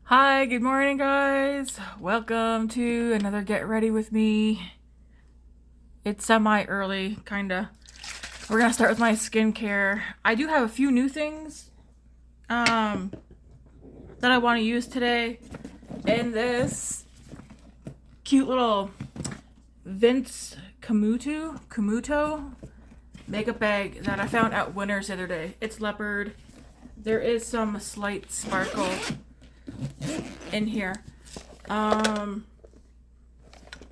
Hi, good morning, guys. Welcome to another Get Ready With Me. It's semi-early, kinda. We're gonna start with my skincare. I do have a few new things that I want to use today in this cute little Vince Camuto makeup bag that I found at Winners the other day. It's leopard. There is some slight sparkle in here. The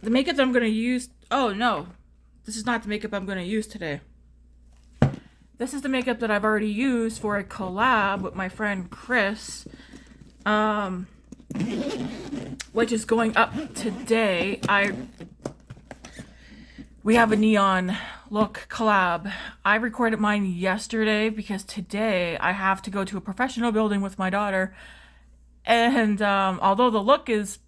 makeup that I'm gonna use, oh no, this is not the makeup I'm gonna use today. This is the makeup that I've already used for a collab with my friend Chris, which is going up today. We have a neon look collab. I recorded mine yesterday because today I have to go to a professional building with my daughter. And although the look is,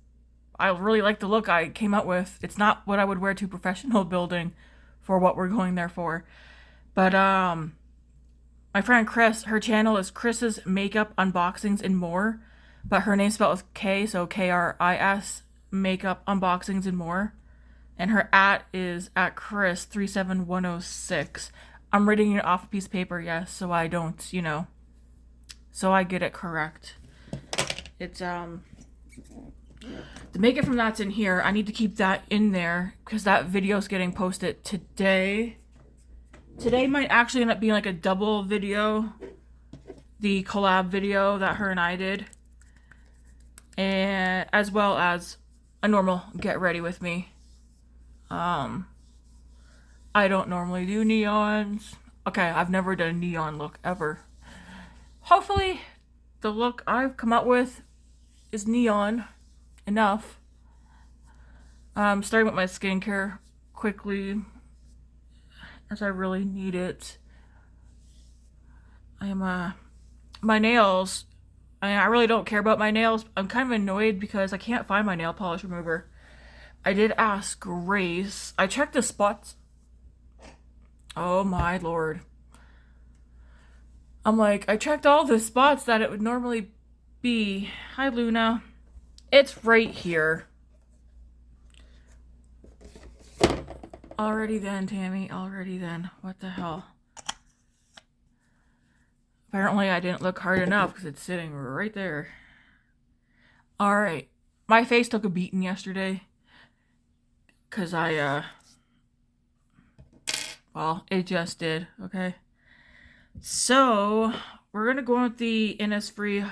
I really like the look I came up with, it's not what I would wear to professional building for what we're going there for. But my friend Chris, her channel is Chris's Makeup Unboxings and More. But her name's spelled with K, so Kris, Makeup Unboxings and More. And her is at Chris37106. I'm reading it off a piece of paper, yes, so I don't, so I get it correct. It's the makeup from that's in here. I need to keep that in there because that video's getting posted today. Today might actually end up being like a double video, the collab video that her and I did, and as well as a normal Get Ready With Me. I don't normally do neons. Okay, I've never done a neon look ever. Hopefully the look I've come up with is neon enough. Starting with my skincare quickly, as I really need it. My nails, I really don't care about my nails. I'm kind of annoyed because I can't find my nail polish remover. I did ask Grace. I checked the spots. Oh my lord. I'm like, I checked all the spots that it would normally be. Hi, Luna. It's right here. Already then, Tammy. Already then. What the hell? Apparently I didn't look hard enough because it's sitting right there. Alright. My face took a beating yesterday. Because well, it just did. Okay. So, we're going to go with the Innisfree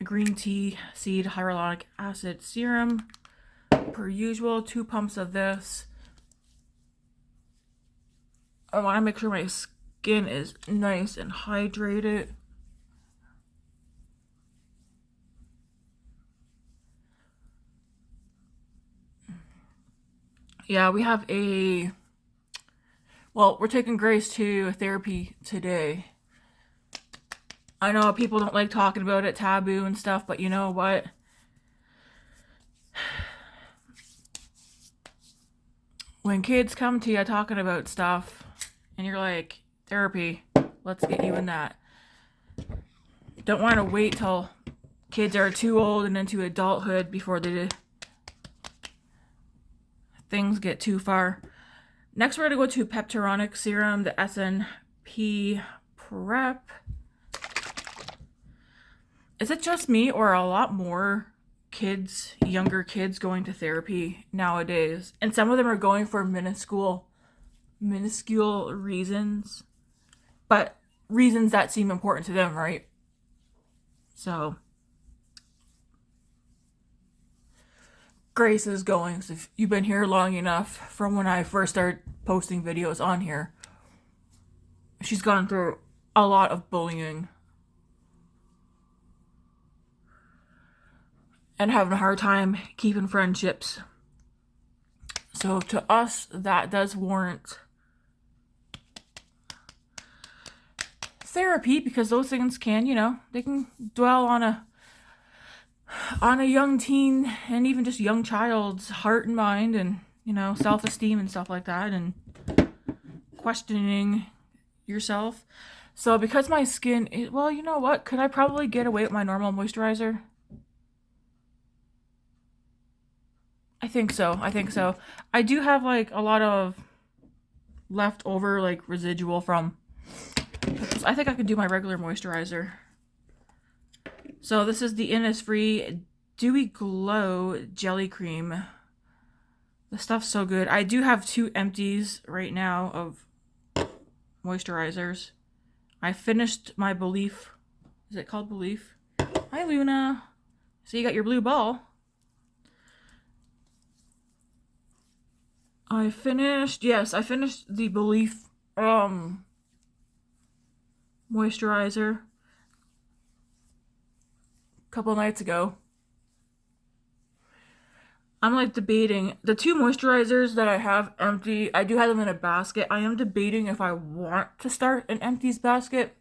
Green Tea Seed Hyaluronic Acid Serum. Per usual, 2 pumps of this. I want to make sure my skin is nice and hydrated. Yeah, we have we're taking Grace to therapy today. I know people don't like talking about it, taboo and stuff, but you know what? When kids come to you talking about stuff, and you're like, therapy, let's get you in that. Don't want to wait till kids are too old and into adulthood before things get too far. Next, we're going to go to Peptidonic Serum, the SNP Prep. Is it just me or a lot more kids, younger kids, going to therapy nowadays? And some of them are going for minuscule reasons, but reasons that seem important to them, right? So Grace is going, so if you've been here long enough from when I first started posting videos on here, she's gone through a lot of bullying and having a hard time keeping friendships. So to us, that does warrant therapy, because those things can, they can dwell on a young teen and even just young child's heart and mind, and self-esteem and stuff like that, and questioning yourself. So because my skin is, well, you know what? Could I probably get away with my normal moisturizer? I think so. I think so. I do have like a lot of leftover like residual from. I think I could do my regular moisturizer. So this is the Innisfree Dewy Glow Jelly Cream. The stuff's so good. I do have 2 empties right now of moisturizers. I finished my Belief. Is it called Belief? Hi, Luna. So you got your blue ball. I finished the Belief moisturizer a couple nights ago. I'm like debating the 2 moisturizers that I have empty. I do have them in a basket. I am debating if I want to start an empties basket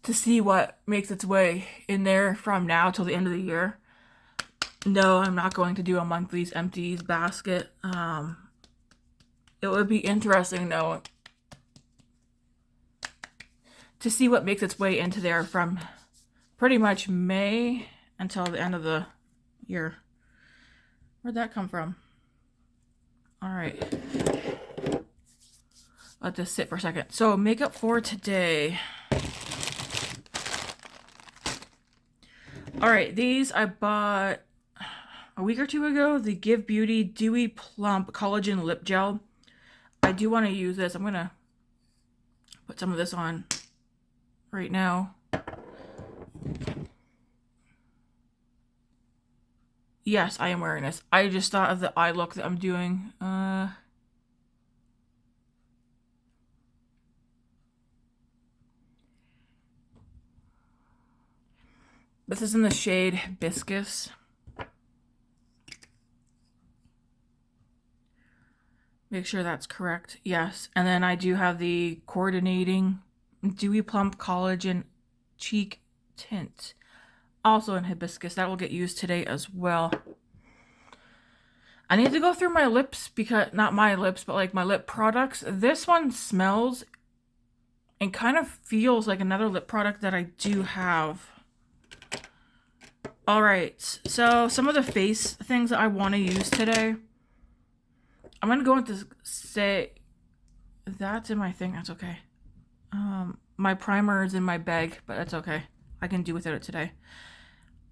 to see what makes its way in there from now till the end of the year. No, I'm not going to do a monthly's empties basket. It would be interesting though to see what makes its way into there from pretty much May until the end of the year. Where'd that come from? All right. Let this sit for a second. So makeup for today. All right, these I bought a week or 2 ago. The Give Beauty Dewy Plump Collagen Lip Gel. I do want to use this. I'm going to put some of this on right now. Yes, I am wearing this. I just thought of the eye look that I'm doing. This is in the shade Hibiscus. Make sure that's correct. Yes. And then I do have the Coordinating Dewy Plump Collagen Cheek Tint. Also in Hibiscus. That will get used today as well. I need to go through my lips because, not my lips, but like my lip products. This one smells and kind of feels like another lip product that I do have. Alright, so some of the face things that I want to use today. I'm going to go into Saie. That's in my thing. That's okay. My primer is in my bag, but that's okay. I can do without it today.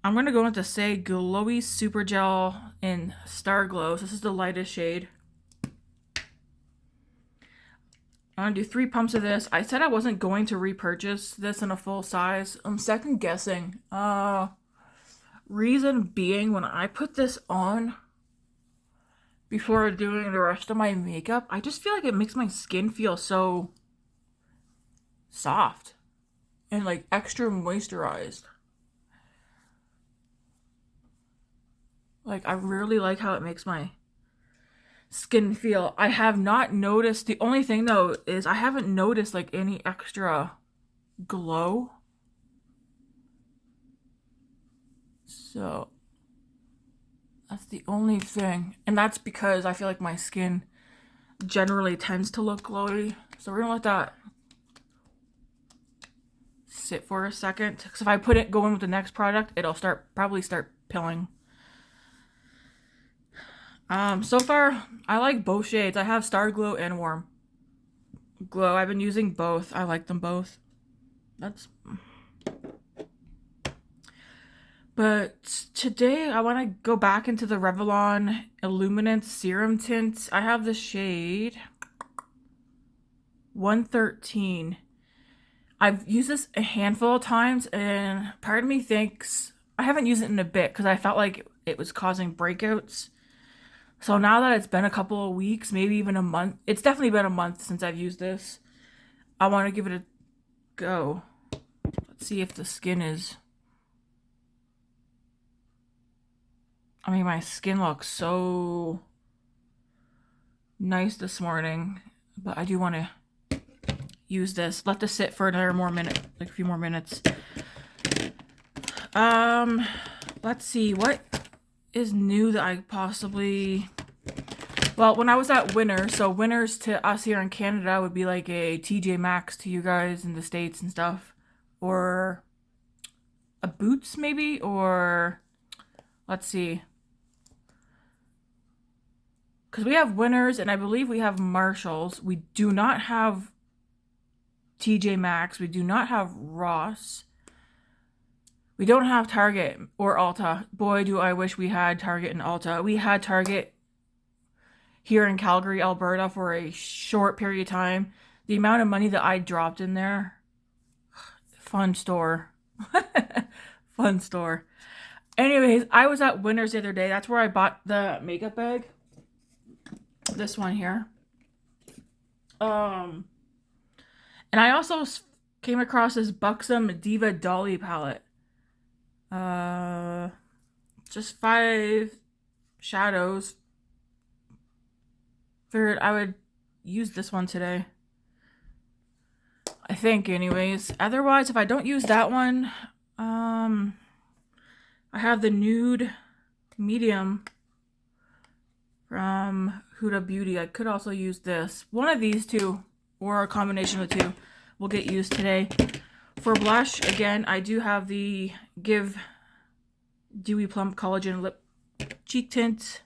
I'm going to go into Saie Glowy Super Gel in Starglow. So this is the lightest shade. I'm going to do 3 pumps of this. I said I wasn't going to repurchase this in a full size. I'm second guessing. Reason being, when I put this on before doing the rest of my makeup, I just feel like it makes my skin feel so soft and like extra moisturized. Like, I really like how it makes my skin feel. I have not noticed, the only thing though is I haven't noticed like any extra glow. So that's the only thing. And that's because I feel like my skin generally tends to look glowy. So we're gonna let that sit for a second. Because if I go in with the next product, it'll probably start pilling. So far, I like both shades. I have Starglow and Warm Glow. I've been using both. I like them both. But today, I want to go back into the Revelon Illuminance Serum Tint. I have the shade 113. I've used this a handful of times, and part of me thinks I haven't used it in a bit because I felt like it was causing breakouts. So now that it's been a couple of weeks, maybe even a month, it's definitely been a month since I've used this. I want to give it a go. Let's see if the skin is... I mean, my skin looks so nice this morning, but I do want to use this. Let this sit for another more minute, like a few more minutes. Let's see, what is new that I possibly... Well, when I was at Winter, so Winters to us here in Canada would be like a TJ Maxx to you guys in the States and stuff. Or a Boots maybe, or let's see. because we have Winners and I believe we have Marshalls. We do not have TJ Maxx. We do not have Ross. We don't have Target or Ulta. Boy, do I wish we had Target and Ulta. We had Target here in Calgary, Alberta for a short period of time. The amount of money that I dropped in there. Fun store. Fun store. Anyways, I was at Winners the other day. That's where I bought the makeup bag. This one here. And I also came across this Buxom Diva Dolly palette. Just 5 shadows. Figured I would use this one today. I think, anyways. Otherwise, if I don't use that one, I have the Nude Medium from Huda Beauty. I could also use this. One of these two, or a combination of the two, will get used today. For blush, again, I do have the Give Dewy Plump Collagen Lip Cheek Tint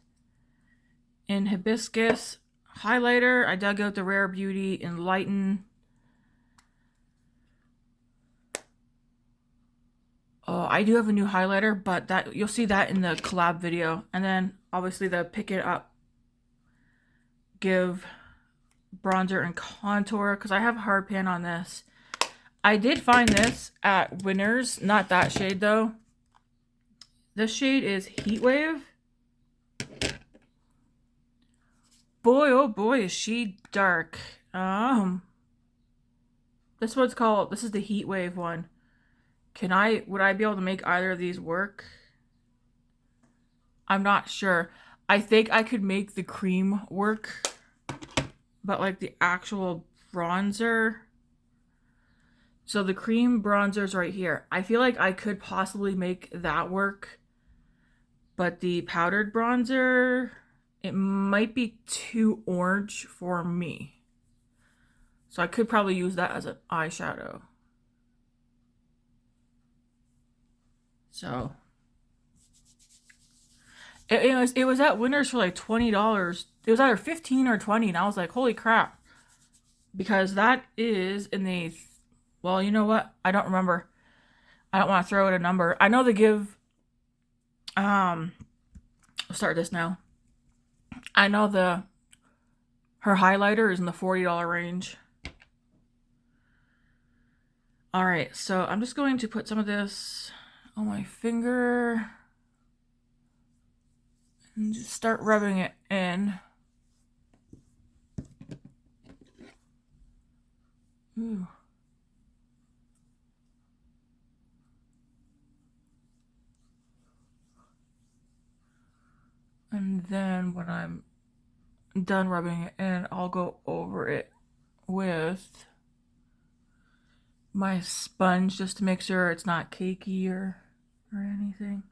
in Hibiscus. Highlighter, I dug out the Rare Beauty Enlighten. Oh, I do have a new highlighter, but that you'll see that in the collab video. And then obviously the Pick It Up Give bronzer and contour, because I have a hard pan on this. I did find this at Winners, not that shade though. This shade is Heat Wave. Boy, oh boy, is she dark. This one's called, this is the Heat Wave one. Would I be able to make either of these work? I'm not sure. I think I could make the cream work, but like the actual bronzer. So the cream bronzer's right here. I feel like I could possibly make that work, but the powdered bronzer, it might be too orange for me. So I could probably use that as an eyeshadow. So it was at Winners for like $20. It was either $15 or $20, and I was like, holy crap. Because that is in the, well, you know what? I don't remember. I don't want to throw out a number. I know they give, I'll start this now. I know her highlighter is in the $40 range. All right, so I'm just going to put some of this on my finger and just start rubbing it in. Ooh. And then when I'm done rubbing it in, I'll go over it with my sponge just to make sure it's not cakey or anything.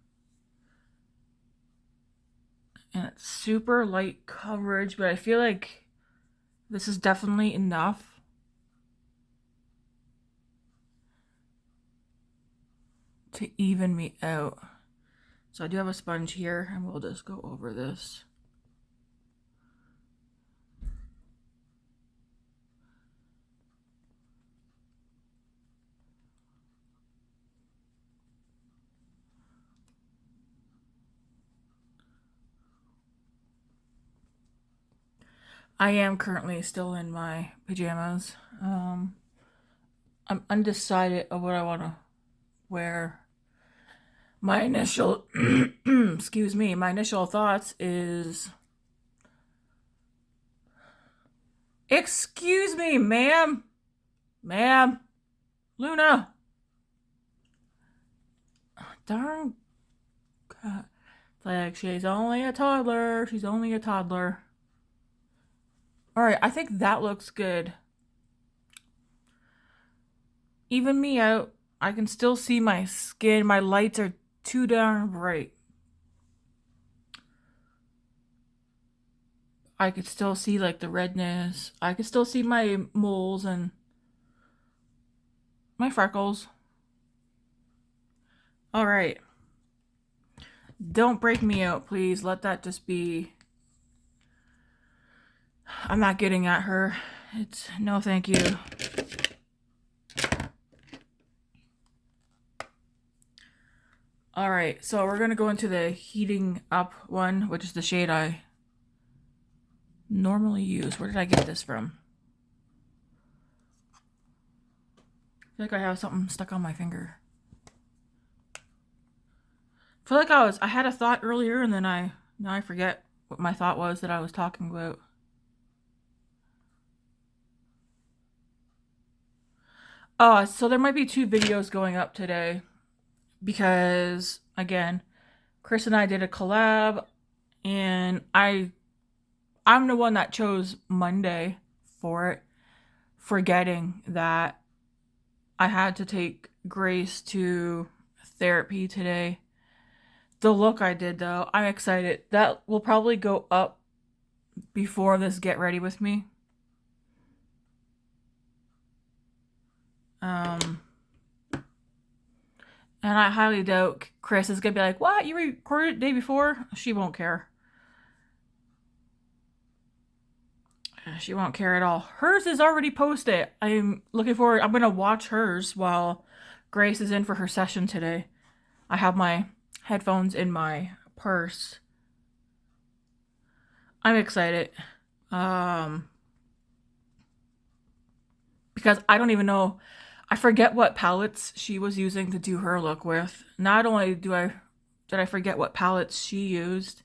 And it's super light coverage, but I feel like this is definitely enough. To even me out. So I do have a sponge here, and we'll just go over this. I am currently still in my pajamas. I'm undecided of what I want to wear. My initial, excuse me, my initial thoughts is, excuse me, ma'am, Luna. Darn, God. Like, she's only a toddler. She's only a toddler. All right, I think that looks good. Even me out. I can still see my skin. My lights are too darn bright. I could still see like the redness. I could still see my moles and my freckles. All right. Don't break me out, please. Let that just be I'm not getting at her. It's no thank you. Alright, so we're going to go into the heating up one, which is the shade I normally use. Where did I get this from? I feel like I have something stuck on my finger. I feel like I had a thought earlier and then now I forget what my thought was that I was talking about. Oh, so there might be 2 videos going up today because, again, Chris and I did a collab and I'm the one that chose Monday for it, forgetting that I had to take Grace to therapy today. The look I did, though, I'm excited. That will probably go up before this Get Ready With Me. And I highly doubt Chris is going to be like, what? You recorded it the day before? She won't care. She won't care at all. Hers is already posted. I'm looking forward. I'm going to watch hers while Grace is in for her session today. I have my headphones in my purse. I'm excited. Because I don't even know. I forget what palettes she was using to do her look with. Not only did I forget what palettes she used,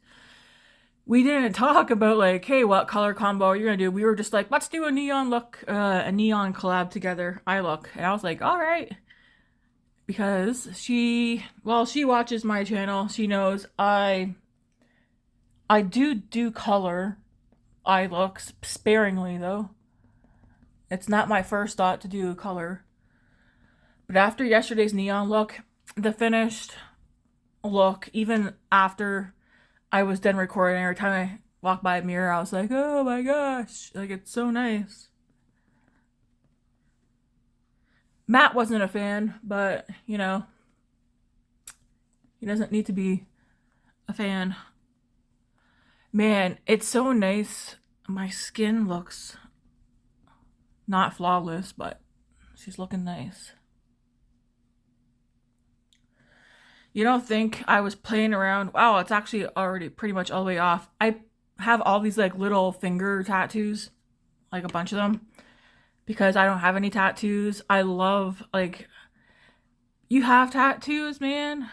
we didn't talk about like, hey, what color combo are you gonna do? We were just like, let's do a neon look, a neon collab together, eye look. And I was like, all right. Because she watches my channel. She knows I do color eye looks sparingly though. It's not my first thought to do color. But after yesterday's neon look, the finished look, even after I was done recording, every time I walked by a mirror, I was like, oh my gosh, like it's so nice. Matt wasn't a fan, but you know, he doesn't need to be a fan. Man, it's so nice. My skin looks not flawless, but she's looking nice. You don't think I was playing around? Wow, it's actually already pretty much all the way off. I have all these like little finger tattoos, like a bunch of them, because I don't have any tattoos. I love, like, you have tattoos, man.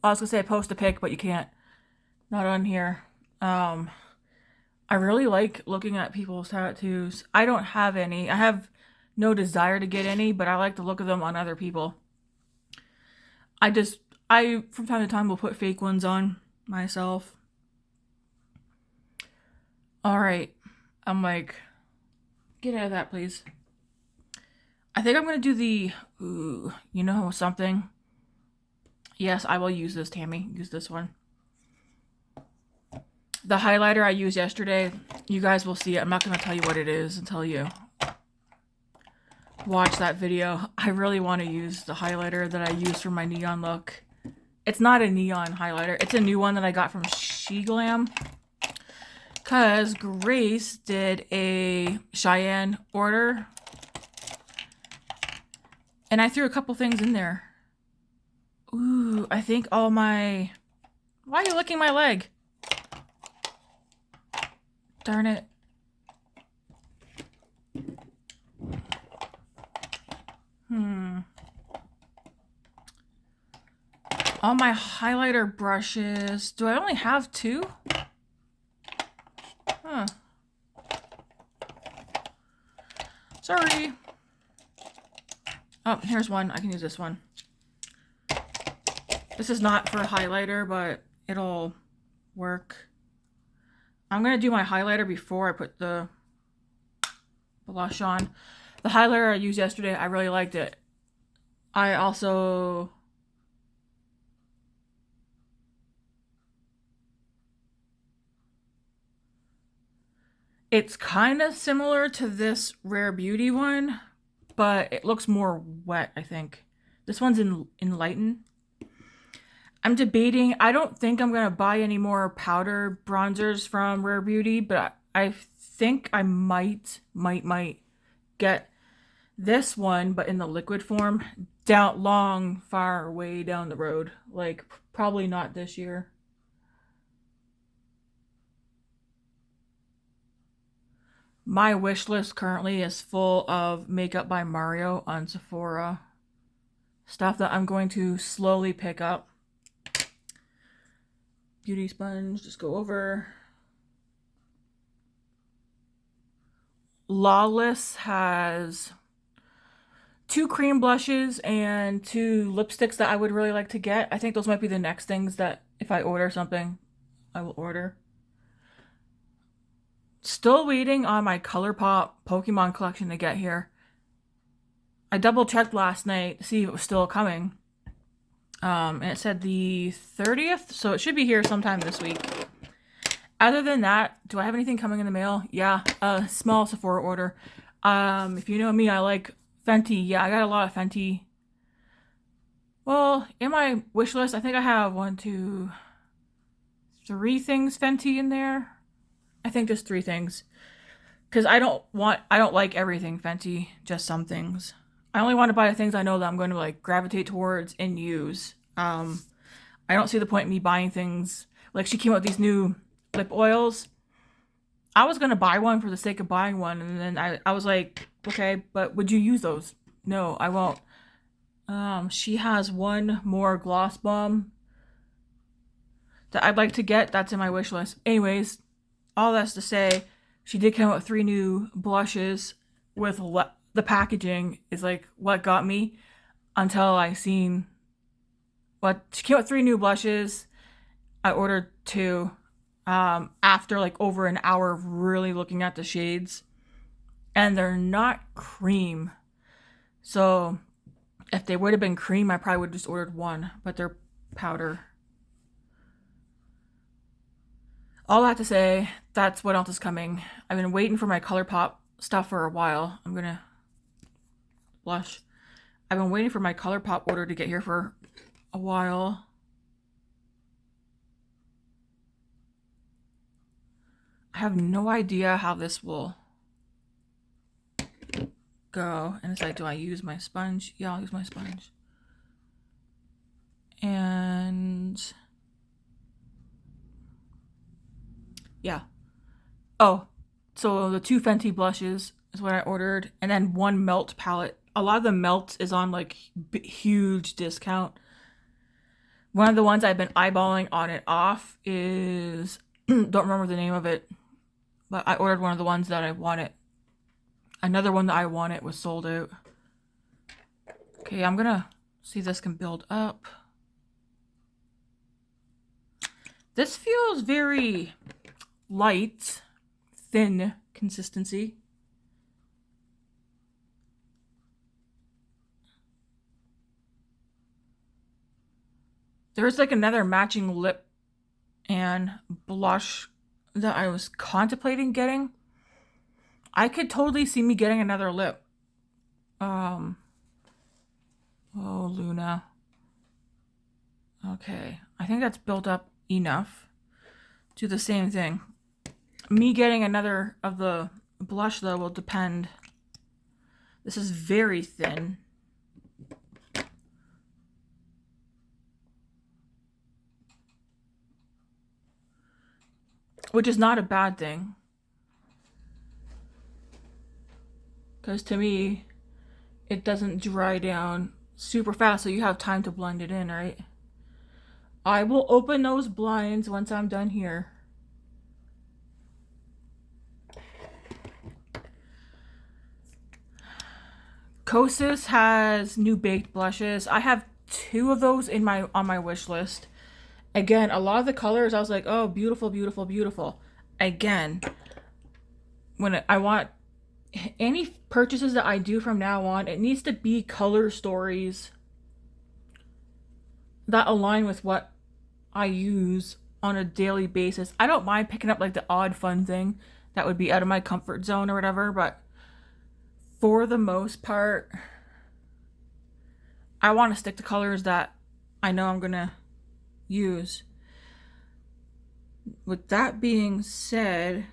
I was gonna say post a pic, but you can't. Not on here. I really like looking at people's tattoos. I don't have any. I have no desire to get any, but I like the look of them on other people. I from time to time will put fake ones on myself. Alright. I'm like, get out of that, please. I think I'm going to do the, ooh, you know something? Yes, I will use this, Tammy. Use this one. The highlighter I used yesterday, you guys will see it. I'm not going to tell you what it is until you watch that video. I really want to use the highlighter that I used for my neon look. It's not a neon highlighter. It's a new one that I got from SheGlam. Because Grace did a Cheyenne order. And I threw a couple things in there. Ooh, I think all my... Why are you licking my leg? Darn it. All my highlighter brushes. Do I only have 2? Huh. Sorry. Oh, here's one. I can use this one. This is not for a highlighter, but it'll work. I'm going to do my highlighter before I put the blush on. The highlighter I used yesterday, I really liked it. I also... It's kind of similar to this Rare Beauty one, but it looks more wet, I think. This one's in Enlighten. I'm debating. I don't think I'm going to buy any more powder bronzers from Rare Beauty, but I think I might get this one, but in the liquid form, far way down the road. Like, probably not this year. My wish list currently is full of Makeup by Mario on Sephora. Stuff that I'm going to slowly pick up. Beauty sponge, just go over. Lawless has 2 cream blushes and 2 lipsticks that I would really like to get. I think those might be the next things that if I order something, I will order. Still waiting on my ColourPop Pokemon collection to get here. I double checked last night to see if it was still coming. And it said the 30th, so it should be here sometime this week. Other than that, do I have anything coming in the mail? Yeah, a small Sephora order. If you know me, I like Fenty. Yeah, I got a lot of Fenty. Well, in my wish list, I think I have 1, 2, 3 things Fenty in there. I think just 3 things. Because I don't like everything Fenty, just some things. I only want to buy the things I know that I'm going to like gravitate towards and use. I don't see the point in me buying things. Like, she came out with these new lip oils. I was going to buy one for the sake of buying one. And then I was like, okay, but would you use those? No, I won't. She has one more gloss bomb that I'd like to get. That's in my wish list. Anyways, all that's to say, she did come out with 3 new blushes with the packaging is like what got me until I seen what she came out with 3 new blushes. I ordered 2 after like over an hour of really looking at the shades, and they're not cream. So if they would have been cream, I probably would have just ordered 1, but they're powder. All I have to say, that's what else is coming. I've been waiting for my ColourPop stuff for a while. I'm gonna blush. I've been waiting for my ColourPop order to get here for a while. I have no idea how this will go. And it's like, do I use my sponge? Yeah, I'll use my sponge. And yeah. Oh, so the 2 Fenty blushes is what I ordered, and then 1 melt palette. A lot of the melt is on like huge discount. One of the ones I've been eyeballing on and off is don't remember the name of it, but I ordered one of the ones that I wanted. Another one that I wanted was sold out. Okay, I'm gonna see if this can build up. This feels very light, thin consistency. There's like another matching lip and blush that I was contemplating getting. I could totally see me getting another lip. Oh, Luna. Okay, I think that's built up enough. Do the same thing. Me getting another of the blush though will depend. This is very thin. Which is not a bad thing. Because to me, it doesn't dry down super fast, so you have time to blend it in, right? I will open those blinds once I'm done here. Kosas has new baked blushes. I have 2 of those on my wish list. Again, a lot of the colors I was like, oh, beautiful, beautiful, beautiful. Again, when I want any purchases that I do from now on, it needs to be color stories that align with what I use on a daily basis. I don't mind picking up like the odd fun thing that would be out of my comfort zone or whatever, but for the most part, I want to stick to colors that I know I'm gonna use. With that being said,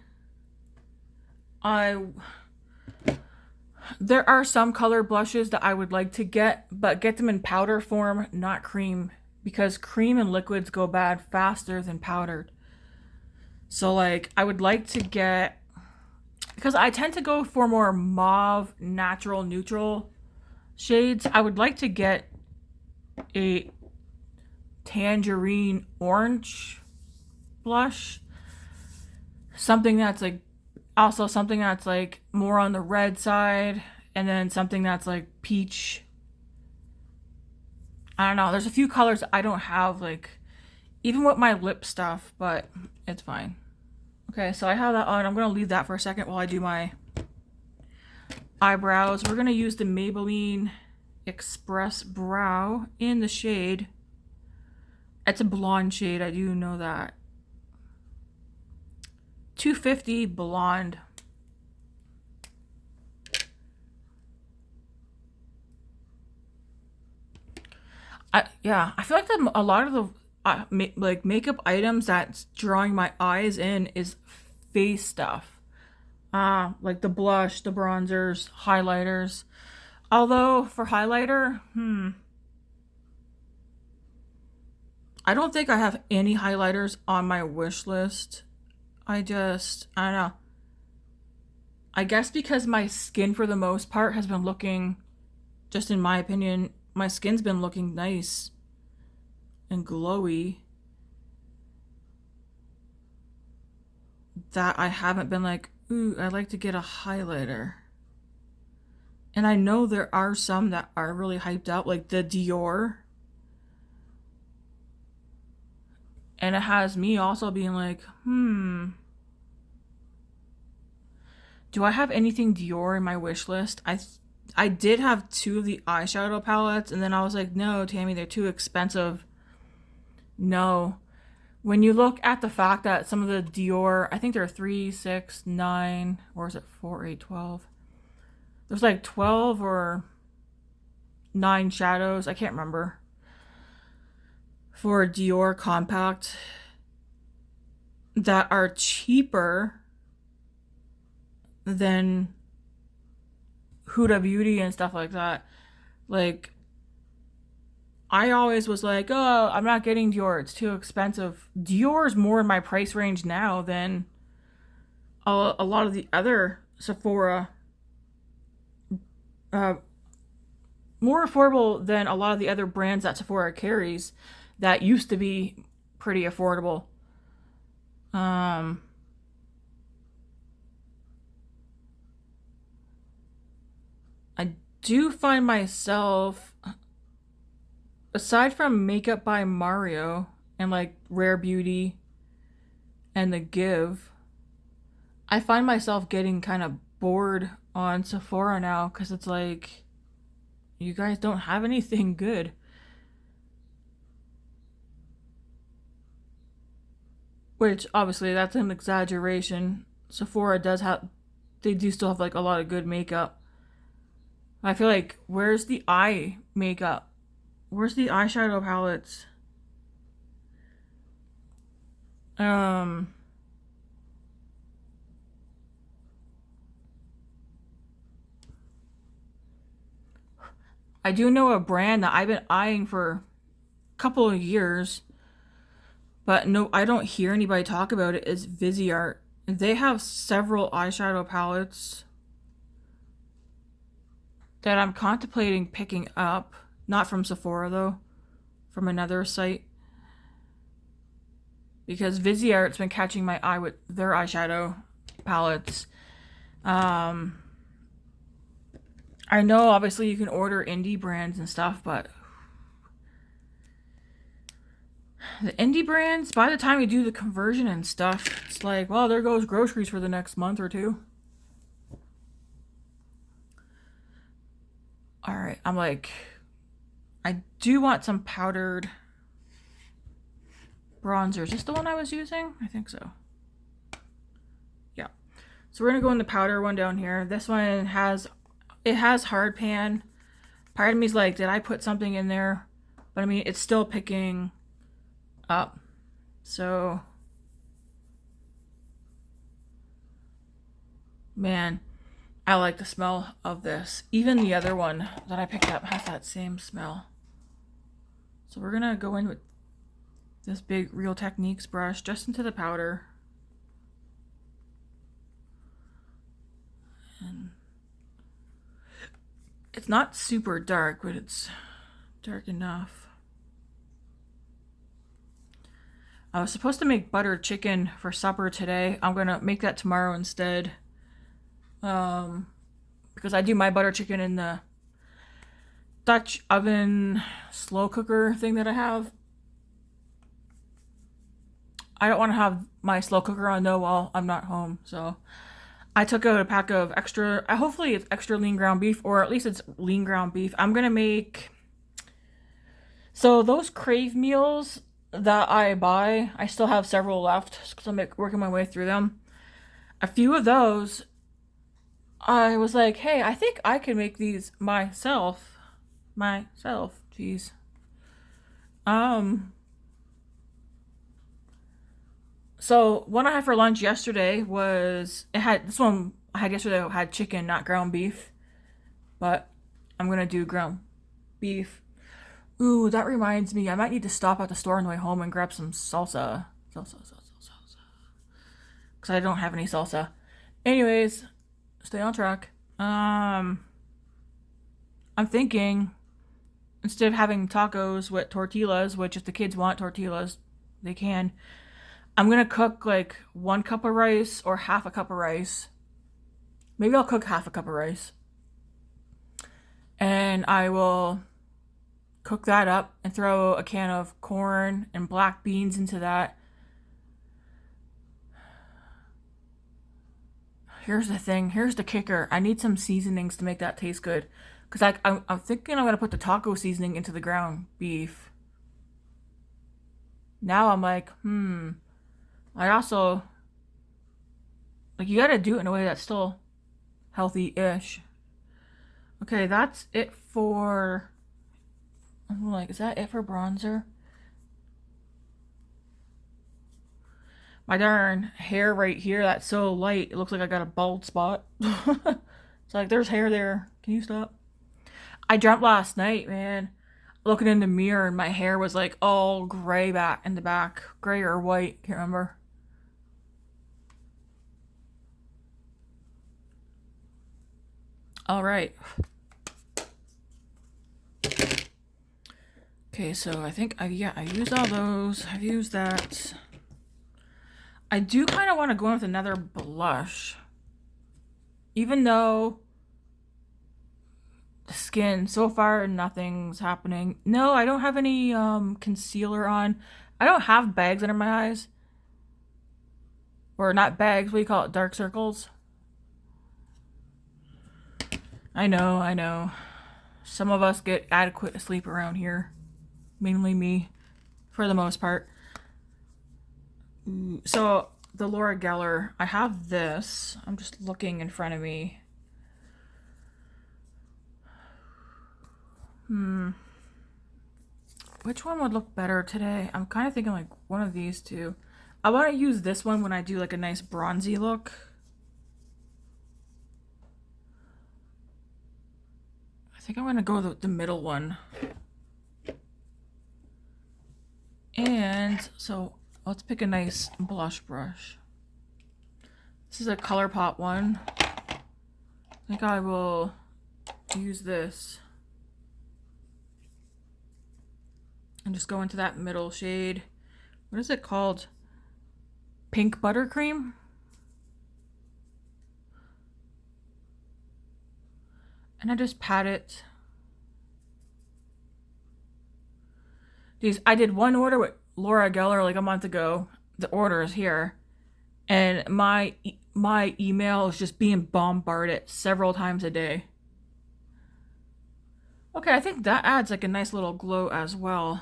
There are some color blushes that I would like to get, but get them in powder form, not cream, because cream and liquids go bad faster than powdered. So like I would like to get, because I tend to go for more mauve, natural, neutral shades, I would like to get a tangerine orange blush. Something that's like, also something that's like more on the red side, and then something that's like peach. I don't know. There's a few colors I don't have, like, even with my lip stuff, but it's fine. Okay, so I have that on. I'm going to leave that for a second while I do my eyebrows. We're going to use the Maybelline Express Brow in the shade. It's a blonde shade, I do know that. 250 blonde. I feel like a lot of the like makeup items that's drawing my eyes in is face stuff. Like the blush, the bronzers, highlighters. Although for highlighter, I don't think I have any highlighters on my wish list. I don't know. I guess because my skin for the most part has been looking, just in my opinion, my skin's been looking nice and glowy, that I haven't been like, ooh, I'd like to get a highlighter. And I know there are some that are really hyped up, like the Dior. And it has me also being like, do I have anything Dior in my wish list? I did have 2 of the eyeshadow palettes, and then I was like, no, Tammy, they're too expensive. No. When you look at the fact that some of the Dior, I think there are 3, 6, 9, or is it 4, 8, 12? There's like 12 or 9 shadows, I can't remember, for Dior Compact that are cheaper than Huda Beauty and stuff like that. Like, I always was like, oh, I'm not getting Dior, it's too expensive. Dior is more in my price range now than a lot of the other Sephora. More affordable than a lot of the other brands that Sephora carries that used to be pretty affordable. I do find myself, aside from Makeup by Mario and like Rare Beauty and The Give, I find myself getting kind of bored on Sephora now, because it's like, you guys don't have anything good. Which, obviously, that's an exaggeration. Sephora does have, they do still have like a lot of good makeup. I feel like, where's the eye makeup? Where's the eyeshadow palettes? I do know a brand that I've been eyeing for a couple of years, but no, I don't hear anybody talk about it, is Viseart. They have several eyeshadow palettes that I'm contemplating picking up. Not from Sephora though, from another site. Because Viseart's been catching my eye with their eyeshadow palettes. I know obviously you can order indie brands and stuff, but the indie brands, by the time you do the conversion and stuff, it's like, well, there goes groceries for the next month or two. Alright, I'm like, I do want some powdered bronzer. Is this the one I was using? I think so. Yeah. So we're going to go in the powder one down here. This one has hard pan. Part of me's like, did I put something in there? But I mean, it's still picking up. So Man, I like the smell of this. Even the other one that I picked up has that same smell. So we're gonna go in with this big Real Techniques brush just into the powder. And it's not super dark, but it's dark enough. I was supposed to make buttered chicken for supper today. I'm gonna make that tomorrow instead. Because I do my butter chicken in the Dutch oven slow cooker thing that I have. I don't want to have my slow cooker on though while I'm not home, so I took out a pack of extra, hopefully it's extra lean ground beef, or at least it's lean ground beef. I'm gonna make, so those Crave meals that I buy, I still have several left because I'm working my way through them. A few of those, I was like, hey, I think I can make these myself. Jeez. So one I had for lunch yesterday was, this one I had yesterday had chicken, not ground beef. But I'm gonna do ground beef. Ooh, that reminds me, I might need to stop at the store on the way home and grab some salsa. Salsa. Because I don't have any salsa. Anyways, stay on track. I'm thinking, instead of having tacos with tortillas, which if the kids want tortillas, they can, I'm gonna cook like 1 cup of rice or half a cup of rice. Maybe I'll cook half a cup of rice. And I will cook that up and throw a can of corn and black beans into that. Here's the thing. Here's the kicker. I need some seasonings to make that taste good. Because I'm thinking I'm going to put the taco seasoning into the ground beef. Now I'm like, I also, like, you got to do it in a way that's still healthy-ish. Okay, that's it for, I'm like, is that it for bronzer? My darn hair right here, that's so light, it looks like I got a bald spot. It's like, there's hair there. Can you stop? I dreamt last night, man, looking in the mirror, and my hair was like all gray back in the back. Gray or white, can't remember. All right. Okay, so I think, I used all those. I've used that. I do kind of want to go in with another blush. Even though the skin, so far, nothing's happening. No, I don't have any concealer on. I don't have bags under my eyes. Or not bags, what do you call it? Dark circles? I know. Some of us get adequate sleep around here. Mainly me, for the most part. So, the Laura Geller, I have this. I'm just looking in front of me. Which one would look better today? I'm kind of thinking like one of these two. I want to use this one when I do like a nice bronzy look. I think I'm going to go with the middle one. And so let's pick a nice blush brush. This is a ColourPop one. I think I will use this. And just go into that middle shade. What is it called? Pink Buttercream? And I just pat it. Geez, I did one order with Laura Geller like a month ago. The order is here. And my email is just being bombarded several times a day. Okay, I think that adds like a nice little glow as well.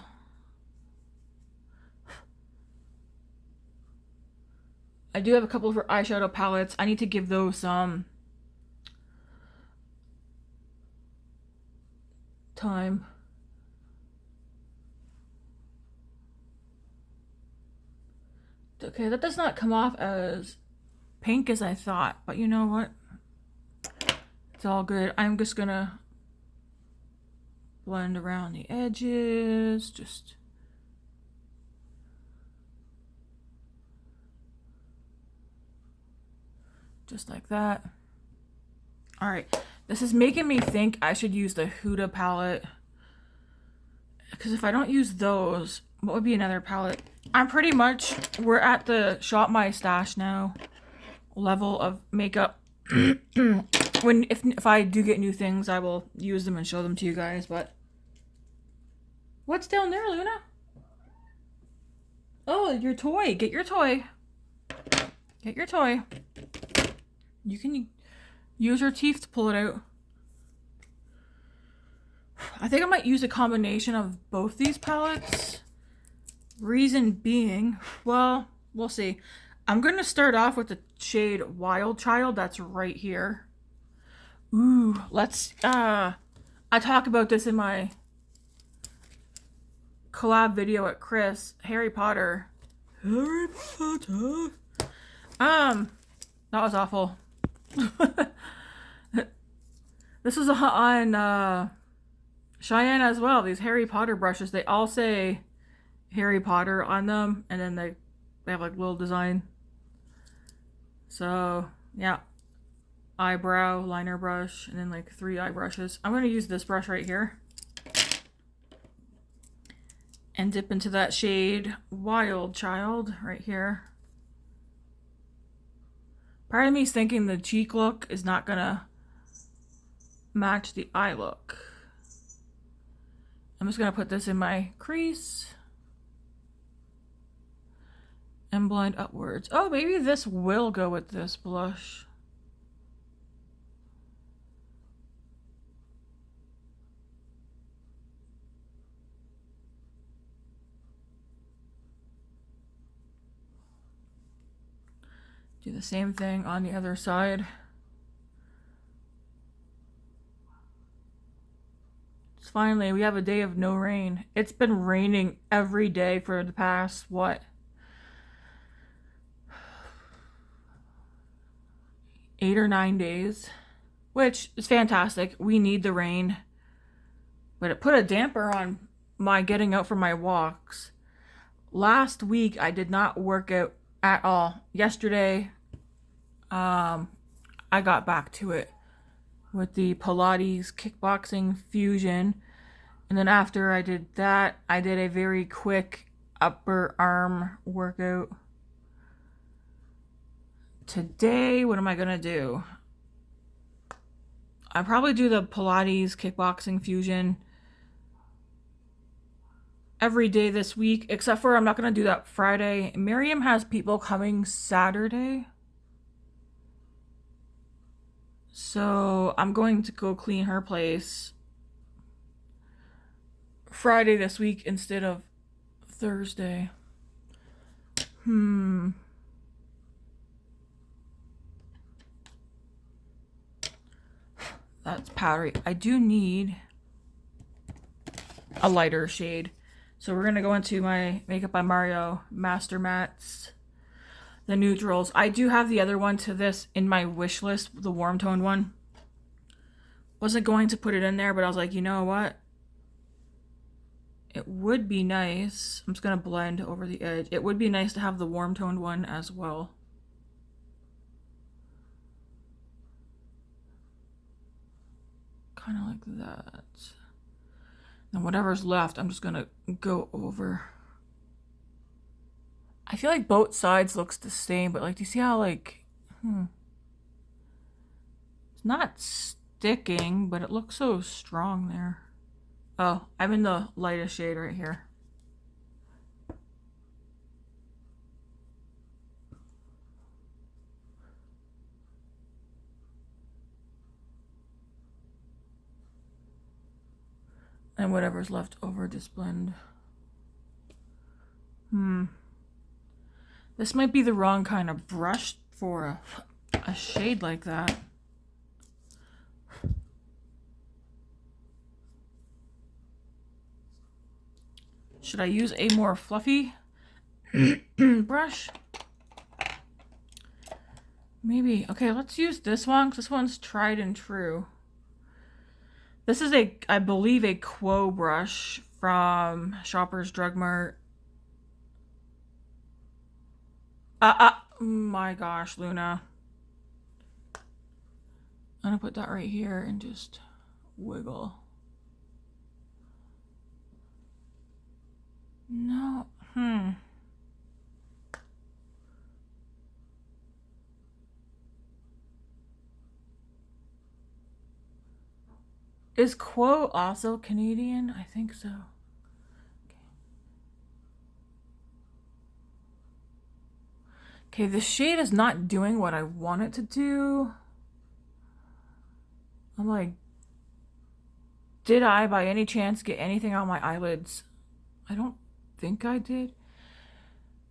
I do have a couple of eyeshadow palettes. I need to give those some time. Okay, that does not come off as pink as I thought, but you know what? It's all good. I'm just gonna blend around the edges, just like that. All right, this is making me think I should use the Huda palette, because if I don't use those, what would be another palette? I'm pretty much, we're at the shop my stash now level of makeup. If I do get new things, I will use them and show them to you guys. But what's down there, Luna? Oh, your toy. Get your toy. Get your toy. You can use your teeth to pull it out. I think I might use a combination of both these palettes. Reason being, well, we'll see. I'm going to start off with the shade Wild Child that's right here. Ooh, let's, I talk about this in my collab video at Chris, Harry Potter. Harry Potter. That was awful. This was on, Cheyenne as well. These Harry Potter brushes, they all say Harry Potter on them, and then they have like little design. So yeah, eyebrow liner brush, and then like 3 eye brushes. I'm going to use this brush right here and dip into that shade Wild Child right here. Part of me is thinking the cheek look is not gonna match the eye look. I'm just gonna put this in my crease and blend upwards. Oh, maybe this will go with this blush. Do the same thing on the other side. Finally, we have a day of no rain. It's been raining every day for the past, what? 8 or 9 days, which is fantastic. We need the rain, but it put a damper on my getting out for my walks. Last week, I did not work out at all. Yesterday, I got back to it with the Pilates kickboxing fusion, and then after I did that, I did a very quick upper arm workout. Today, what am I gonna do? I'll probably do the Pilates kickboxing fusion every day this week, except for I'm not gonna do that Friday. Miriam has people coming Saturday, so I'm going to go clean her place Friday this week instead of Thursday. That's powdery. I do need a lighter shade. So we're going to go into my Makeup by Mario Master Mattes, the neutrals. I do have the other one to this in my wish list, the warm toned one. Wasn't going to put it in there, but I was like, you know what? It would be nice. I'm just going to blend over the edge. It would be nice to have the warm toned one as well. Kind of like that. And whatever's left, I'm just gonna go over. I feel like both sides looks the same, but like, do you see how like, it's not sticking, but it looks so strong there. Oh, I'm in the lightest shade right here. And whatever's left over, just blend. This might be the wrong kind of brush for a shade like that. Should I use a more fluffy brush? Maybe. Okay, let's use this one because this one's tried and true. This is a, I believe, a Quo brush from Shoppers Drug Mart. My gosh, Luna. I'm gonna put that right here and just wiggle. No, Is Quo also Canadian? I think so. Okay, the shade is not doing what I want it to do. I'm like, did I by any chance get anything on my eyelids? I don't think I did.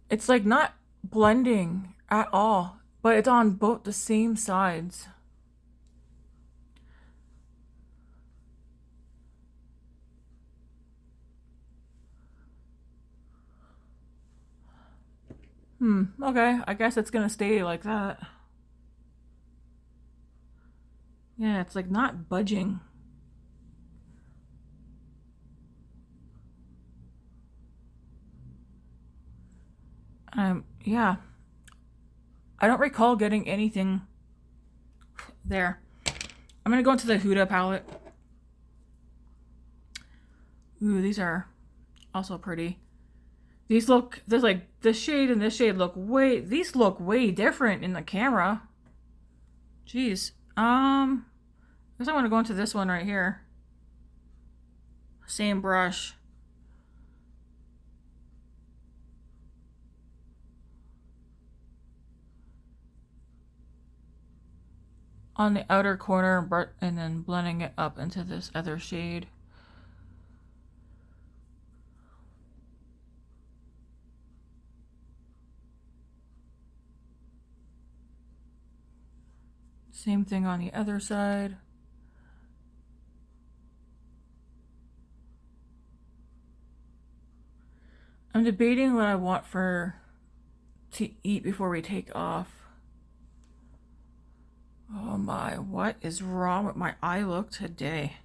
It's like not blending at all, but it's on both the same sides. Okay, I guess it's gonna stay like that. Yeah, it's like not budging. Yeah. I don't recall getting anything there. I'm gonna go into the Huda palette. Ooh, these are also pretty. These look, there's like this shade and this shade look these look way different in the camera. Jeez. I guess I want to go into this one right here. Same brush. On the outer corner and then blending it up into this other shade. Same thing on the other side. I'm debating what I want to eat before we take off. Oh my, what is wrong with my eye look today?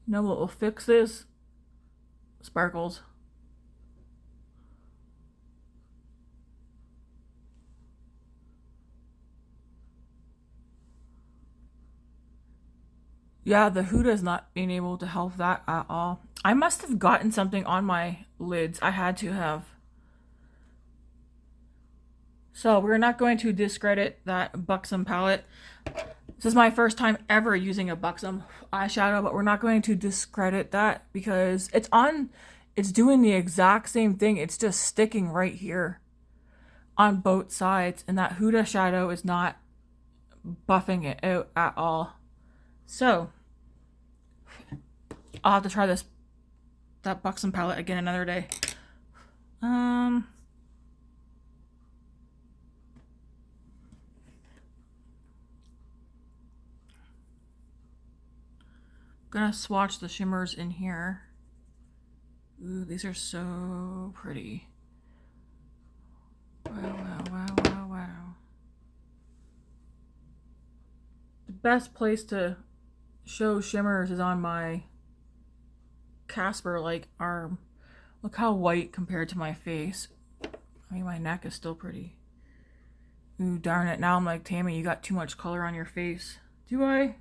You know what will fix this? Sparkles. Yeah, the Huda is not being able to help that at all. I must have gotten something on my lids. I had to have. So we're not going to discredit that Buxom palette. This is my first time ever using a Buxom eyeshadow, but we're not going to discredit that because it's doing the exact same thing. It's just sticking right here on both sides, and that Huda shadow is not buffing it out at all. So I'll have to try that Buxom palette again another day. Gonna swatch the shimmers in here. Ooh, these are so pretty. Wow, wow, wow, wow, wow. The best place to show shimmers is on my Casper-like arm. Look how white compared to my face. I mean, my neck is still pretty. Ooh, darn it. Now I'm like, Tammy, you got too much color on your face. Do I?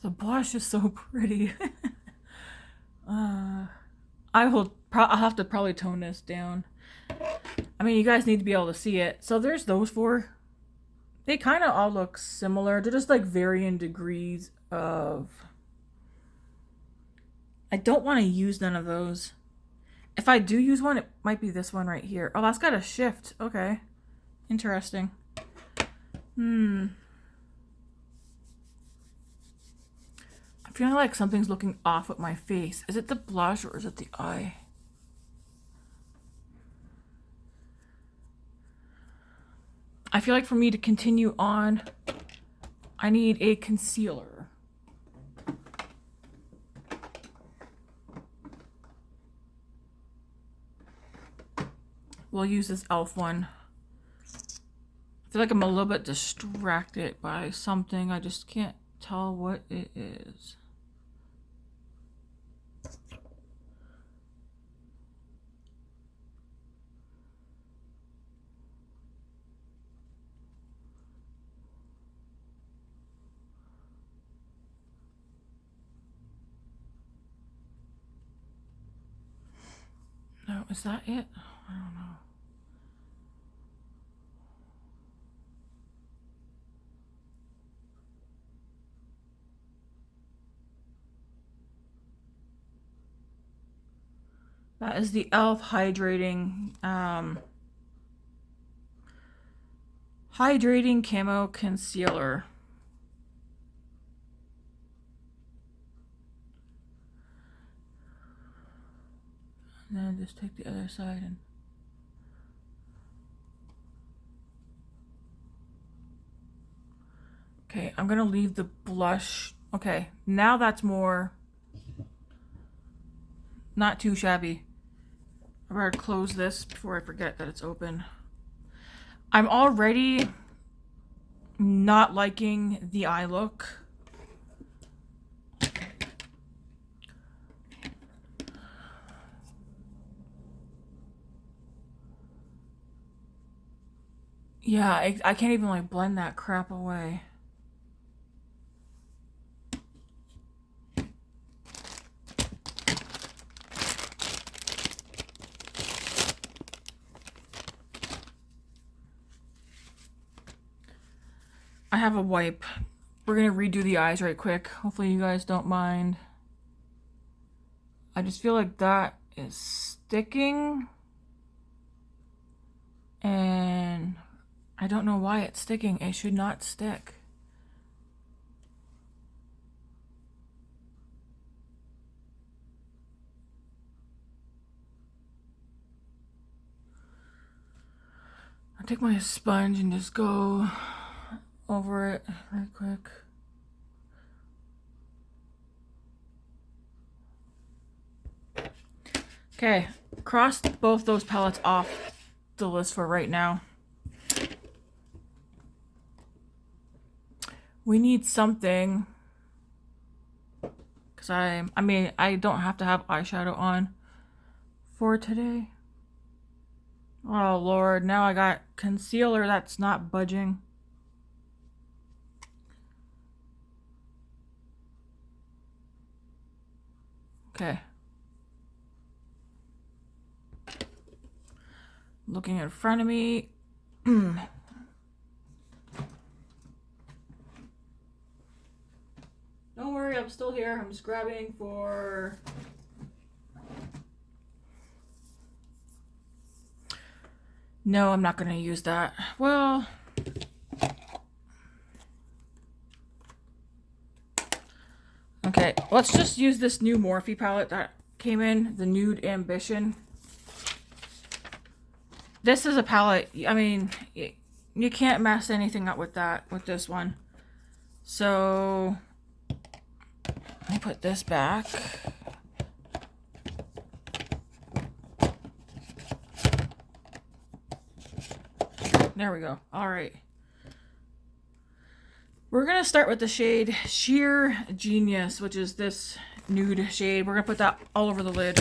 The blush is so pretty. I'll have to probably tone this down. I mean, you guys need to be able to see it. So there's those four. They kind of all look similar. They're just like varying degrees of... I don't want to use none of those. If I do use one, it might be this one right here. Oh, that's got a shift. Okay. Interesting. I feel like something's looking off with my face. Is it the blush or is it the eye? I feel like for me to continue on, I need a concealer. We'll use this e.l.f. one. I feel like I'm a little bit distracted by something. I just can't tell what it is. No, is that it? I don't know. That is the e.l.f. Hydrating Hydrating Camo Concealer. And then just take the other side and okay, I'm gonna leave the blush. Okay, now that's more not too shabby. I better close this before I forget that it's open. I'm already not liking the eye look. Yeah, I can't even like blend that crap away. I have a wipe. We're gonna redo the eyes right quick. Hopefully you guys don't mind. I just feel like that is sticking. And I don't know why it's sticking. It should not stick. I'll take my sponge and just go over it right quick. Okay, cross both those palettes off the list for right now. We need something because I mean I don't have to have eyeshadow on for today. Oh Lord, now I got concealer that's not budging. Okay. Looking in front of me. Don't worry, I'm still here. I'm just grabbing for... No, I'm not going to use that. Well... Okay, let's just use this new Morphe palette that came in, the Nude Ambition. This is a palette, I mean, you can't mess anything up with that, with this one. So, let me put this back. There we go. All right. We're going to start with the shade Sheer Genius, which is this nude shade. We're going to put that all over the lid.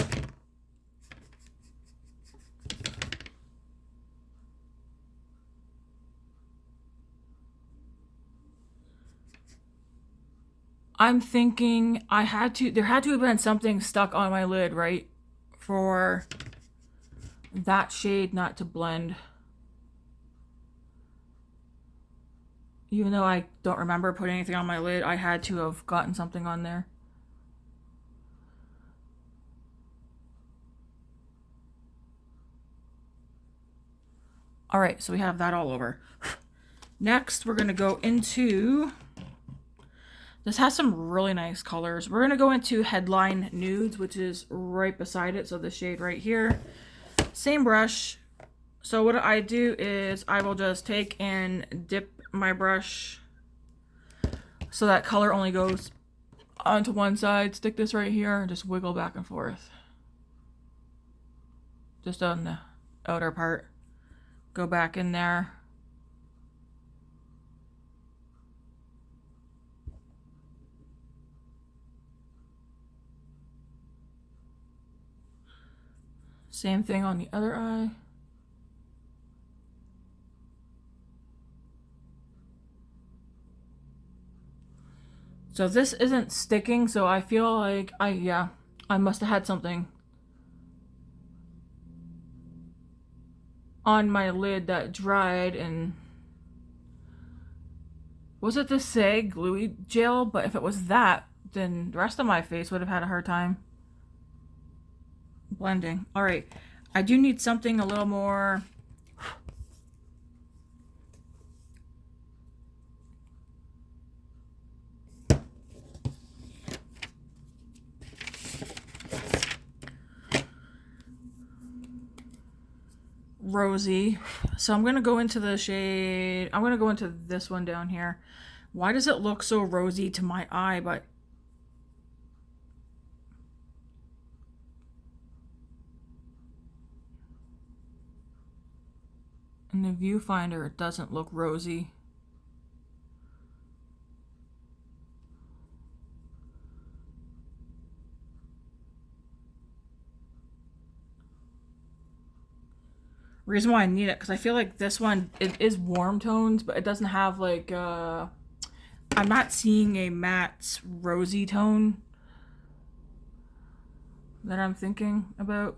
I'm thinking there had to have been something stuck on my lid, right? For that shade not to blend. Even though I don't remember putting anything on my lid, I had to have gotten something on there. All right, so we have that all over. Next, we're gonna go into, this has some really nice colors. We're gonna go into Headline Nudes, which is right beside it. So the shade right here, same brush. So what I do is I will just take and dip my brush so that color only goes onto one side. Stick this right here and just wiggle back and forth. Just on the outer part. Go back in there. Same thing on the other eye. So this isn't sticking, so I feel like I must have had something on my lid that dried. And was it the Saie gluey gel? But if it was that, then the rest of my face would have had a hard time blending. All right, I do need something a little more rosy. So I'm gonna go into the shade, I'm gonna go into this one down here. Why does it look so rosy to my eye? But in the viewfinder it doesn't look rosy. Reason why I need it, because I feel like this one, it is warm tones, but it doesn't have like, I'm not seeing a matte rosy tone that I'm thinking about.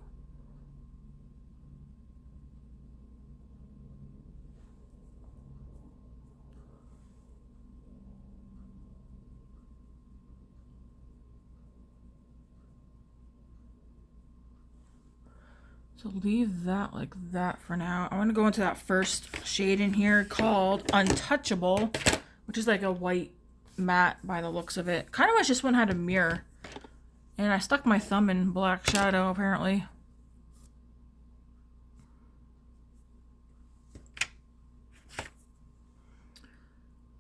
So leave that like that for now. I want to go into that first shade in here called Untouchable, which is like a white matte by the looks of it. Kind of wish this one had a mirror. And I stuck my thumb in black shadow apparently.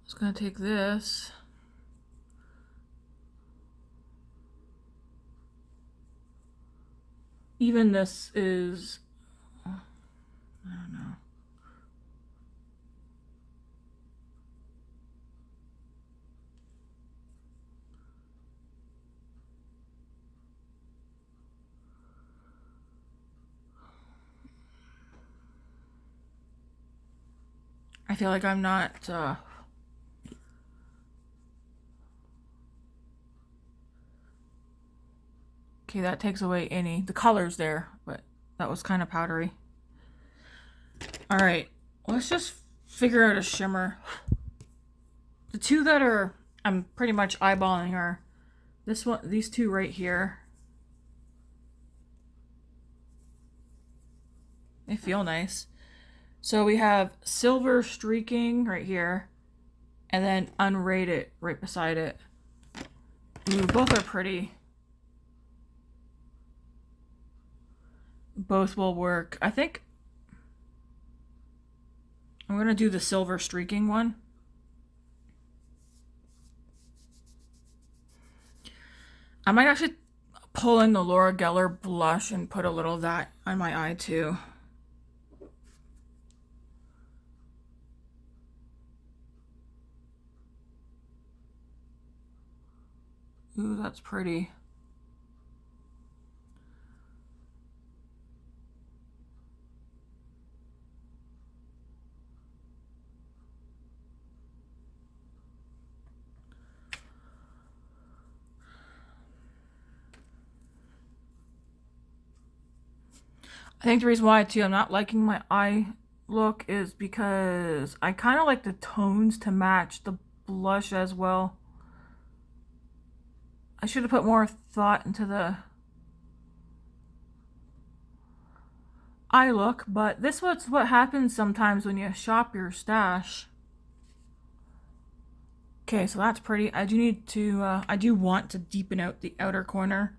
Just gonna take this. Even this is, I don't know. I feel like I'm not, okay, that takes away the colors there, but that was kind of powdery. All right, let's just figure out a shimmer. The two that I'm pretty much eyeballing are this one, these two right here. They feel nice. So we have Silver Streaking right here, and then Unrated right beside it. Ooh, both are pretty. Both will work. I think I'm gonna do the Silver Streaking one. I might actually pull in the Laura Geller blush and put a little of that on my eye too. Ooh, that's pretty. I think the reason why too I'm not liking my eye look is because I kind of like the tones to match the blush as well. I should have put more thought into the eye look, but this was what happens sometimes when you shop your stash. Okay, so that's pretty. I do need to, I do want to deepen out the outer corner.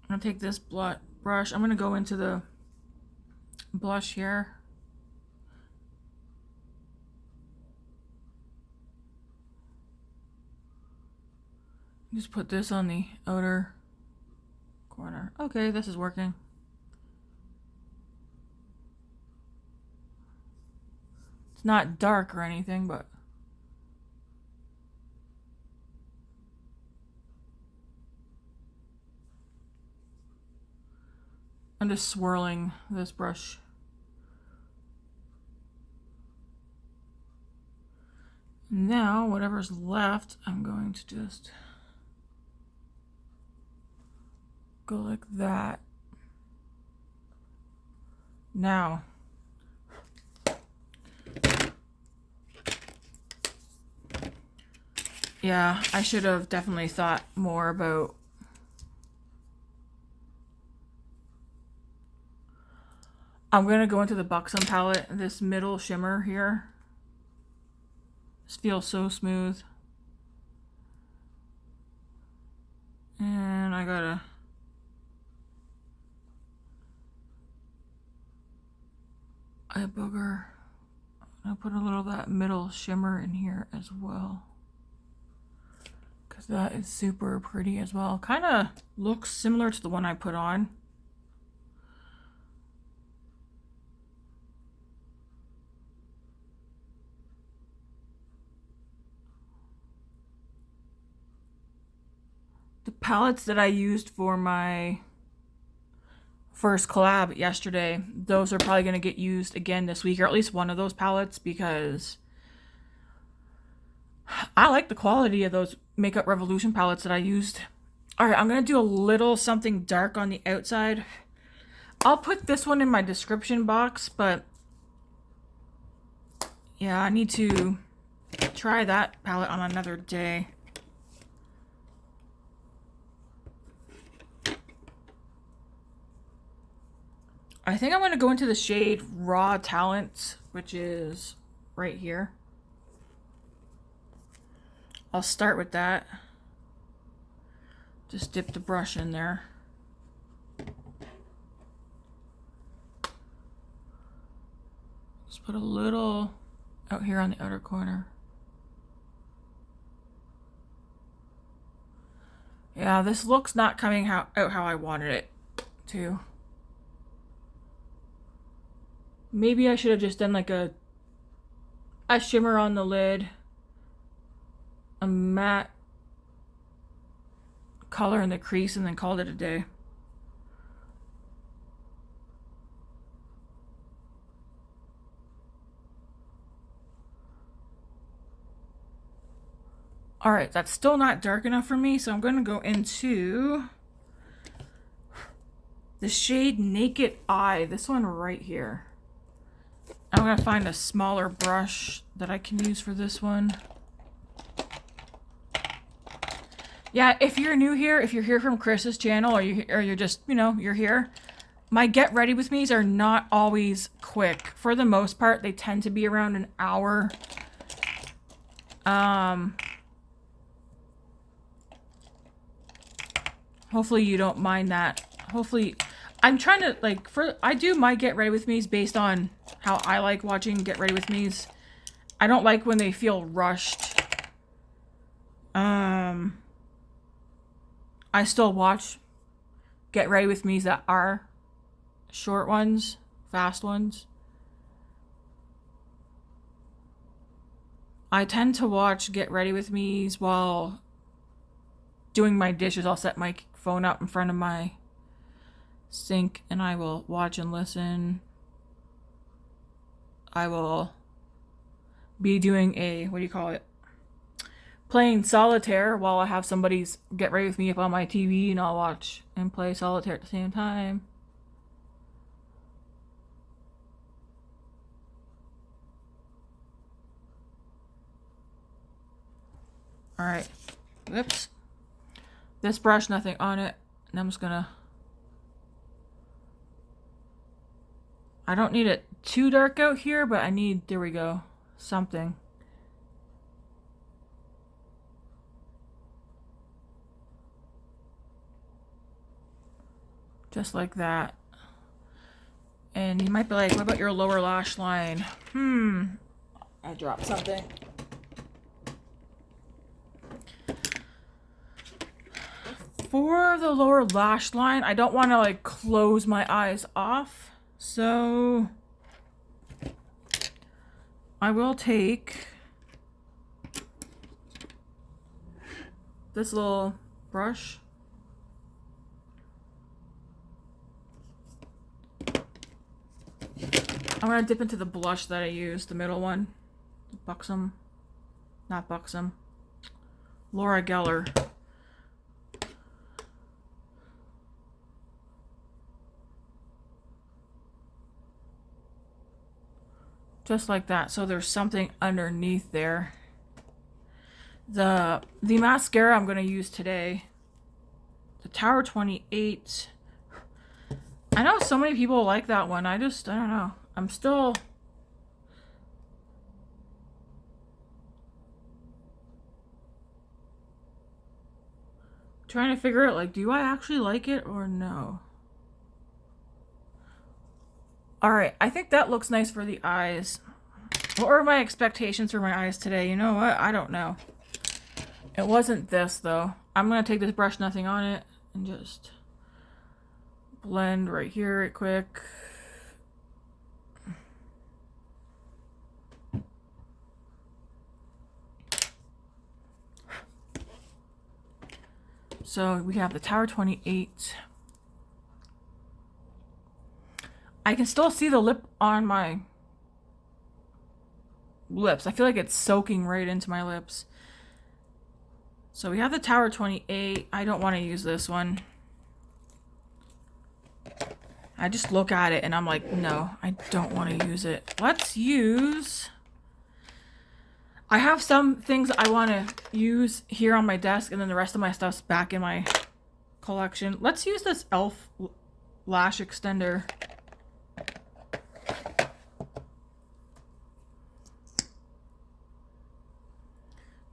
I'm gonna take this brush. I'm gonna go into the blush here. Just put this on the outer corner. Okay, this is working. It's not dark or anything, but I'm just swirling this brush. Now, whatever's left, I'm going to just go like that. Now, yeah, I should have definitely thought more about I'm going to go into the Buxom palette, this middle shimmer here. This feels so smooth. And I gotta eye booger. I'll put a little of that middle shimmer in here as well, because that is super pretty as well. Kind of looks similar to the one I put on. The palettes that I used for my first collab yesterday, those are probably going to get used again this week, or at least one of those palettes, because I like the quality of those Makeup Revolution palettes that I used. Alright, I'm going to do a little something dark on the outside. I'll put this one in my description box, but yeah, I need to try that palette on another day. I think I'm going to go into the shade Raw Talent, which is right here. I'll start with that. Just dip the brush in there. Just put a little out here on the outer corner. Yeah, this look's not coming out how I wanted it to. Maybe I should have just done like a shimmer on the lid, a matte color in the crease, and then called it a day. Alright, that's still not dark enough for me, so I'm going to go into the shade Naked Eye, this one right here. I'm going to find a smaller brush that I can use for this one. Yeah, if you're new here, if you're here from Chris's channel, or you're just, you know, you're here, my Get Ready With Me's are not always quick. For the most part, they tend to be around an hour. Hopefully you don't mind that. Hopefully, I'm trying to, like, I do my Get Ready With Me's based on how I like watching Get Ready With Me's. I don't like when they feel rushed. I still watch Get Ready With Me's that are short ones, fast ones. I tend to watch Get Ready With Me's while doing my dishes. I'll set my phone up in front of my sink and I will watch and listen. I will be doing a, what do you call it? Playing solitaire while I have somebody's Get Ready With Me up on my TV, and I'll watch and play solitaire at the same time. Alright. Whoops. This brush, nothing on it. And I'm just gonna... I don't need it too dark out here, but I need, there we go, something. Just like that. And you might be like, what about your lower lash line? I dropped something. for the lower lash line, I don't want to like close my eyes off. So I will take this little brush. I'm going to dip into the blush that I used, the middle one. Buxom. Not Buxom. Laura Geller. Just like that. So there's something underneath there. The mascara I'm going to use today, the Tower 28. I know so many people like that one. I don't know. I'm still trying to figure out, like, do I actually like it or no? Alright, I think that looks nice for the eyes. What were my expectations for my eyes today? You know what? I don't know. It wasn't this, though. I'm going to take this brush, nothing on it, and just blend right here right quick. So we have the Tower 28. I can still see the lip on my lips. I feel like it's soaking right into my lips. So we have the Tower 28. I don't want to use this one. I just look at it and I'm like, no, I don't want to use it. Let's use... I have some things I want to use here on my desk, and then the rest of my stuff's back in my collection. Let's use this e.l.f. lash extender.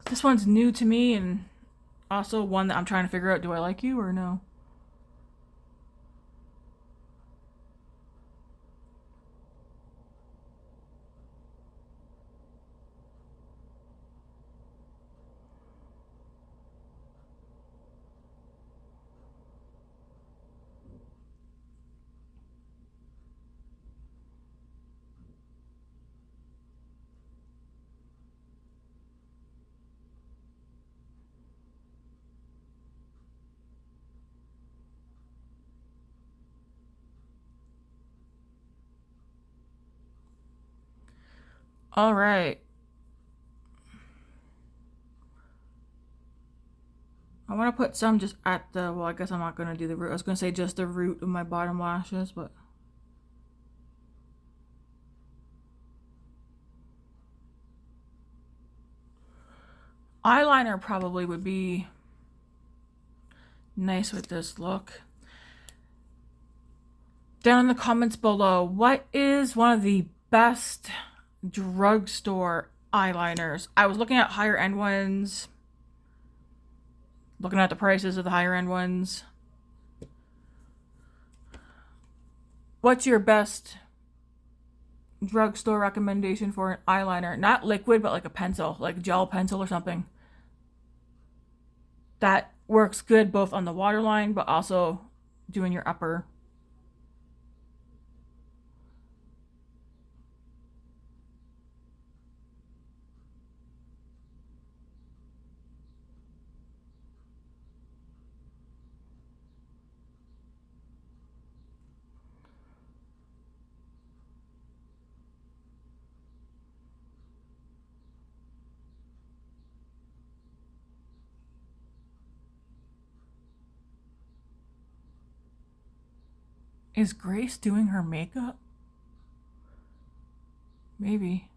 This one's new to me, and also one that I'm trying to figure out, do I like you or no? All right. I want to put some just at the, well, I guess I'm not going to do the root. I was going to say just the root of my bottom lashes, but. Eyeliner probably would be nice with this look. Down in the comments below, what is one of the best drugstore eyeliners? I was looking at higher end ones, looking at the prices of the higher end ones. What's your best drugstore recommendation for an eyeliner? Not liquid, but like a pencil, like gel pencil or something. That works good both on the waterline, but also doing your upper. Is Grace doing her makeup? Maybe.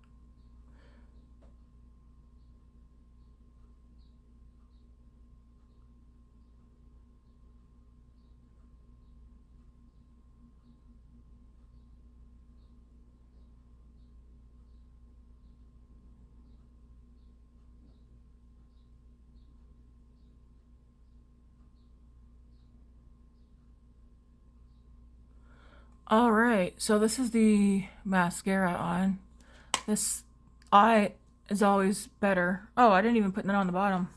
Alright, so this is the mascara on. This eye is always better. Oh, I didn't even put that on the bottom.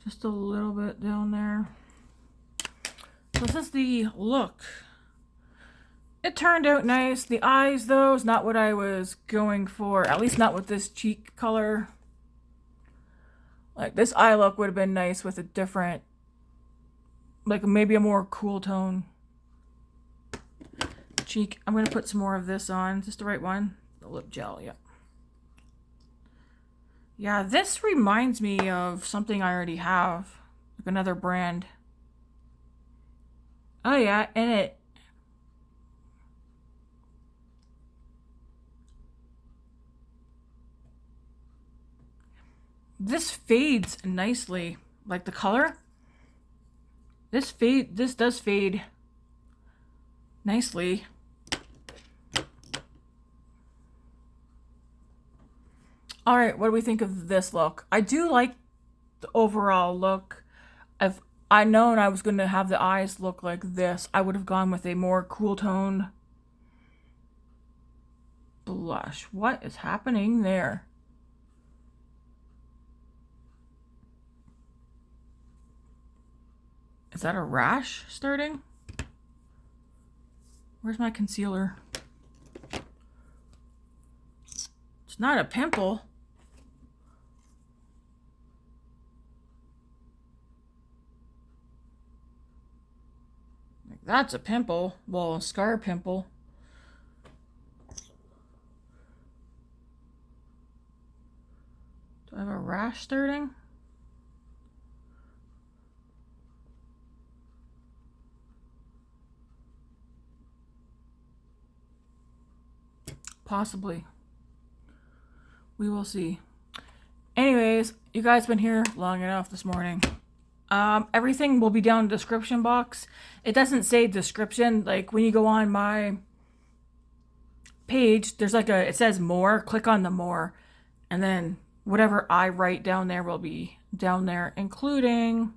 Just a little bit down there. So this is the look. It turned out nice. The eyes, though, is not what I was going for. At least not with this cheek color. Like, this eye look would have been nice with a different, like, maybe a more cool tone cheek. I'm going to put some more of this on. Is this the right one? The lip gel, yeah. Yeah, this reminds me of something I already have. Like another brand. Oh, yeah, and it... This fades nicely. Like the color. This does fade nicely. All right, what do we think of this look? I do like the overall look. If I'd known I was going to have the eyes look like this, I would have gone with a more cool tone blush. What is happening there? Is that a rash starting? Where's my concealer? It's not a pimple. Like, that's a pimple. Well, a scar pimple. Do I have a rash starting? Possibly. We will see. Anyways, you guys been here long enough this morning. Everything will be down in the description box. It doesn't say description. Like when you go on my page, there's like it says more. Click on the more. And then whatever I write down there will be down there, including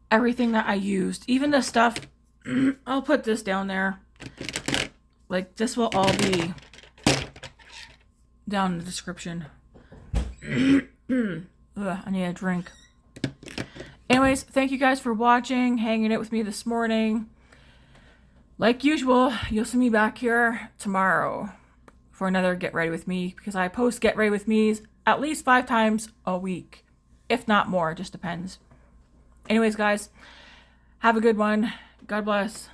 everything that I used. Even the stuff, I'll put this down there. Like, this will all be down in the description. Ugh, I need a drink. Anyways, thank you guys for watching, hanging out with me this morning. Like usual, you'll see me back here tomorrow for another Get Ready With Me, because I post Get Ready With Me's at least 5 times a week. If not more, it just depends. Anyways, guys, have a good one. God bless.